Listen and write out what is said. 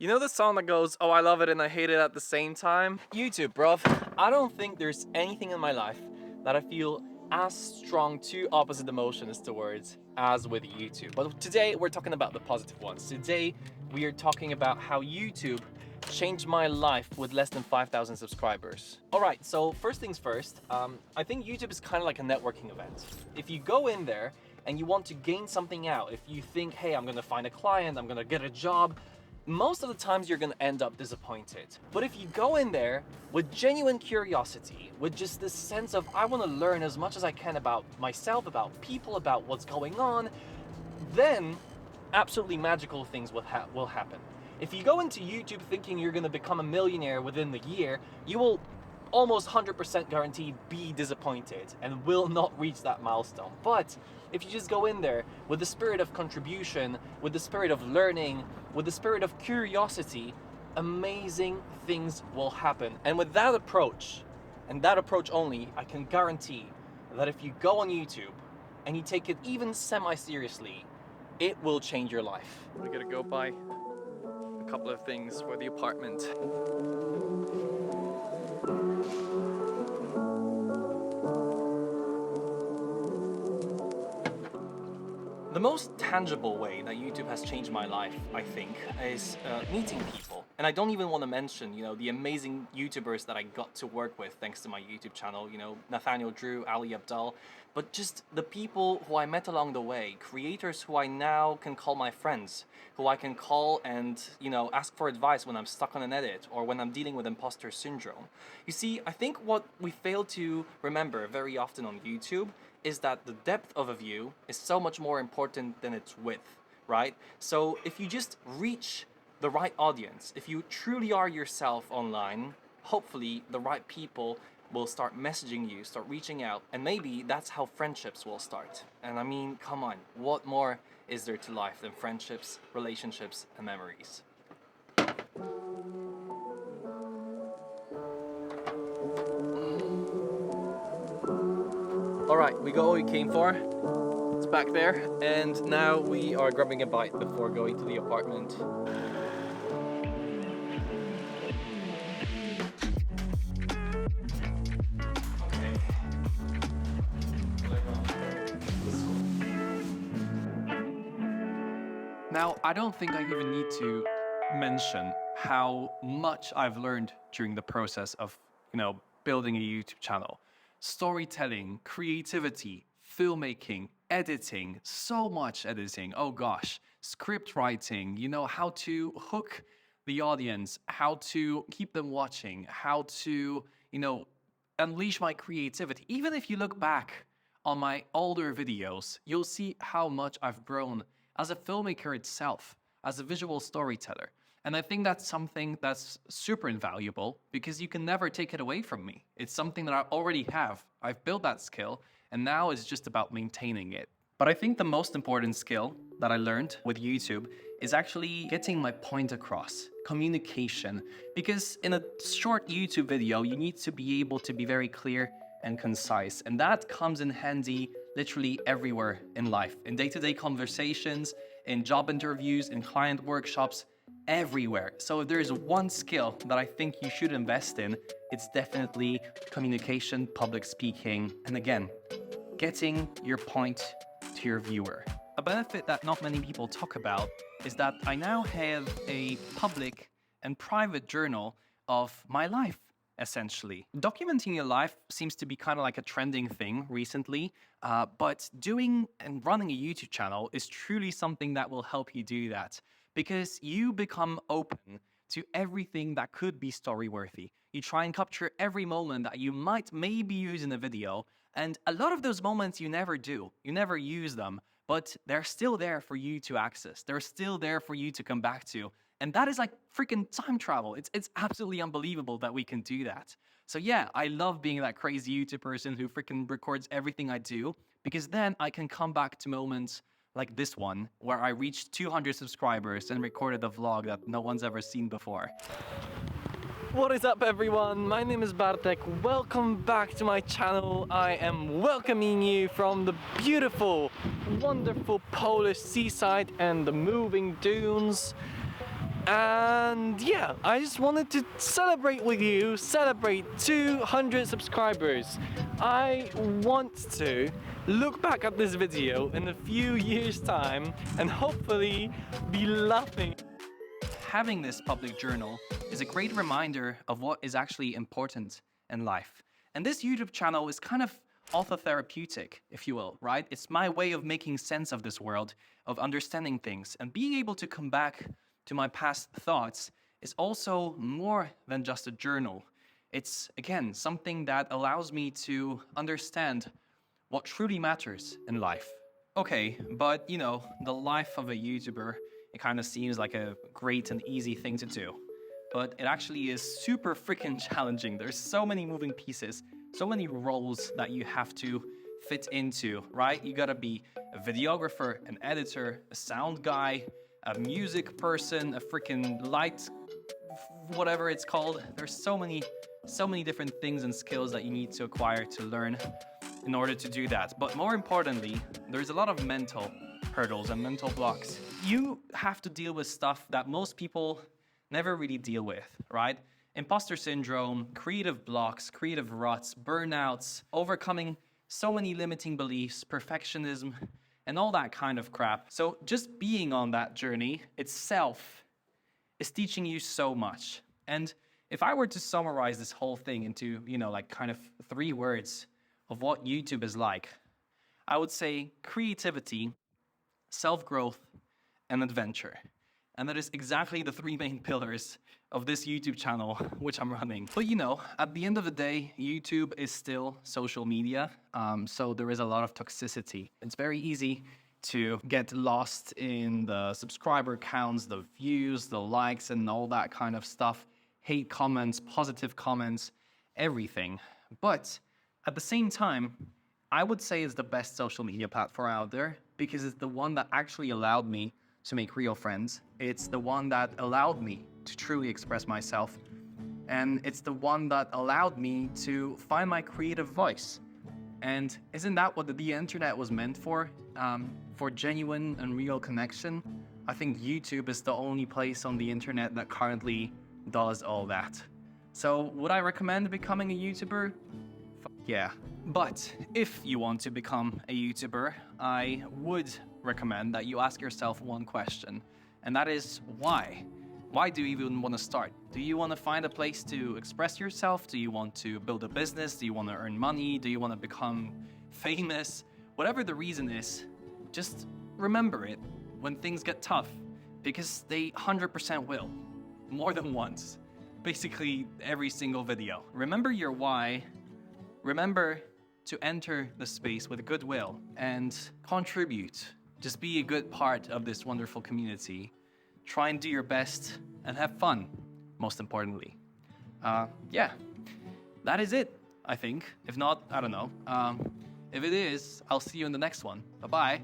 You know the song that goes, oh, I love it and I hate it at the same time? YouTube, bruv. I don't think there's anything in my life that I feel as strong two opposite emotions towards as with YouTube. But today we're talking about the positive ones. Today we are talking about how YouTube changed my life with less than 5,000 subscribers. Alright, so first things first, I think YouTube is kind of like a networking event. If you go in there and you want to gain something out, if you think, hey, I'm gonna find a client, I'm gonna get a job, most of the times you're gonna end up disappointed. But if you go in there with genuine curiosity, with just this sense of, I wanna learn as much as I can about myself, about people, about what's going on, then absolutely magical things will happen. If you go into YouTube thinking you're gonna become a millionaire within the year, you will almost 100% guaranteed be disappointed and will not reach that milestone. But if you just go in there with the spirit of contribution, with the spirit of learning, with the spirit of curiosity, amazing things will happen. And with that approach, and that approach only, I can guarantee that if you go on YouTube and you take it even semi-seriously, it will change your life. We're gonna go buy a couple of things for the apartment. The most tangible way that YouTube has changed my life, I think, is meeting people. And I don't even want to mention, the amazing YouTubers that I got to work with thanks to my YouTube channel, Nathaniel Drew, Ali Abdal, but just the people who I met along the way, creators who I now can call my friends, who I can call and, ask for advice when I'm stuck on an edit or when I'm dealing with imposter syndrome. You see, I think what we fail to remember very often on YouTube is that the depth of a view is so much more important than its width, right? So if you just reach the right audience, if you truly are yourself online, hopefully the right people will start messaging you, start reaching out, and maybe that's how friendships will start. And I mean, come on, what more is there to life than friendships, relationships, and memories? Alright, we got what we came for. It's back there, and now we are grabbing a bite before going to the apartment. Now, I don't think I even need to mention how much I've learned during the process of, building a YouTube channel. Storytelling, creativity, filmmaking, editing, so much editing, oh gosh, script writing, how to hook the audience, how to keep them watching, how to, unleash my creativity. Even if you look back on my older videos, you'll see how much I've grown as a filmmaker itself, as a visual storyteller. And I think that's something that's super invaluable because you can never take it away from me. It's something that I already have. I've built that skill, and now it's just about maintaining it. But I think the most important skill that I learned with YouTube is actually getting my point across, communication. Because in a short YouTube video, you need to be able to be very clear and concise. And that comes in handy literally everywhere in life, in day-to-day conversations, in job interviews, in client workshops, everywhere. So if there's one skill that I think you should invest in, it's definitely communication, public speaking, and again, getting your point to your viewer. A benefit that not many people talk about is that I now have a public and private journal of my life, essentially. Documenting your life seems to be kind of like a trending thing recently, but doing and running a YouTube channel is truly something that will help you do that. Because you become open to everything that could be story-worthy. You try and capture every moment that you might maybe use in a video, and a lot of those moments you never do. You never use them, but they're still there for you to access. They're still there for you to come back to. And that is like freaking time travel. It's absolutely unbelievable that we can do that. So yeah, I love being that crazy YouTube person who freaking records everything I do, because then I can come back to moments like this one, where I reached 200 subscribers and recorded a vlog that no one's ever seen before. What is up, everyone? My name is Bartek. Welcome back to my channel. I am welcoming you from the beautiful, wonderful Polish seaside and the moving dunes. And yeah, I just wanted to celebrate with you, celebrate 200 subscribers. I want to look back at this video in a few years' time and hopefully be laughing. Having this public journal is a great reminder of what is actually important in life. And this YouTube channel is kind of author-therapeutic, if you will, right? It's my way of making sense of this world, of understanding things, and being able to come back to my past thoughts is also more than just a journal. It's, again, something that allows me to understand what truly matters in life. Okay, but you know, the life of a YouTuber, it kind of seems like a great and easy thing to do. But it actually is super freaking challenging. There's so many moving pieces, so many roles that you have to fit into, right? You gotta be a videographer, an editor, a sound guy, a music person, a freaking light, whatever it's called. There's so many different things and skills that you need to acquire to learn in order to do that. But more importantly, there's a lot of mental hurdles and mental blocks. You have to deal with stuff that most people never really deal with, right? Imposter syndrome, creative blocks, creative ruts, burnouts, overcoming so many limiting beliefs, perfectionism, and all that kind of crap. So just being on that journey itself is teaching you so much. And if I were to summarize this whole thing into, you know, like kind of 3 words of what YouTube is like, I would say creativity, self-growth, and adventure. And that is exactly the 3 main pillars of this YouTube channel, which I'm running. But you know, at the end of the day, YouTube is still social media, so there is a lot of toxicity. It's very easy to get lost in the subscriber counts, the views, the likes, and all that kind of stuff. Hate comments, positive comments, everything. But at the same time, I would say it's the best social media platform out there because it's the one that actually allowed me to make real friends. It's the one that allowed me to truly express myself. And it's the one that allowed me to find my creative voice. And isn't that what the internet was meant for? For genuine and real connection? I think YouTube is the only place on the internet that currently does all that. So would I recommend becoming a YouTuber? Yeah. But if you want to become a YouTuber, I would recommend that you ask yourself one question, and that is why? Why do you even want to start? Do you want to find a place to express yourself? Do you want to build a business? Do you want to earn money? Do you want to become famous? Whatever the reason is, just remember it when things get tough, because they 100% will, more than once. Basically every single video. Remember your why. Remember to enter the space with goodwill and contribute. Just be a good part of this wonderful community. Try and do your best and have fun, most importantly. Yeah, that is it, I think. If not, I don't know. If it is, I'll see you in the next one. Bye-bye.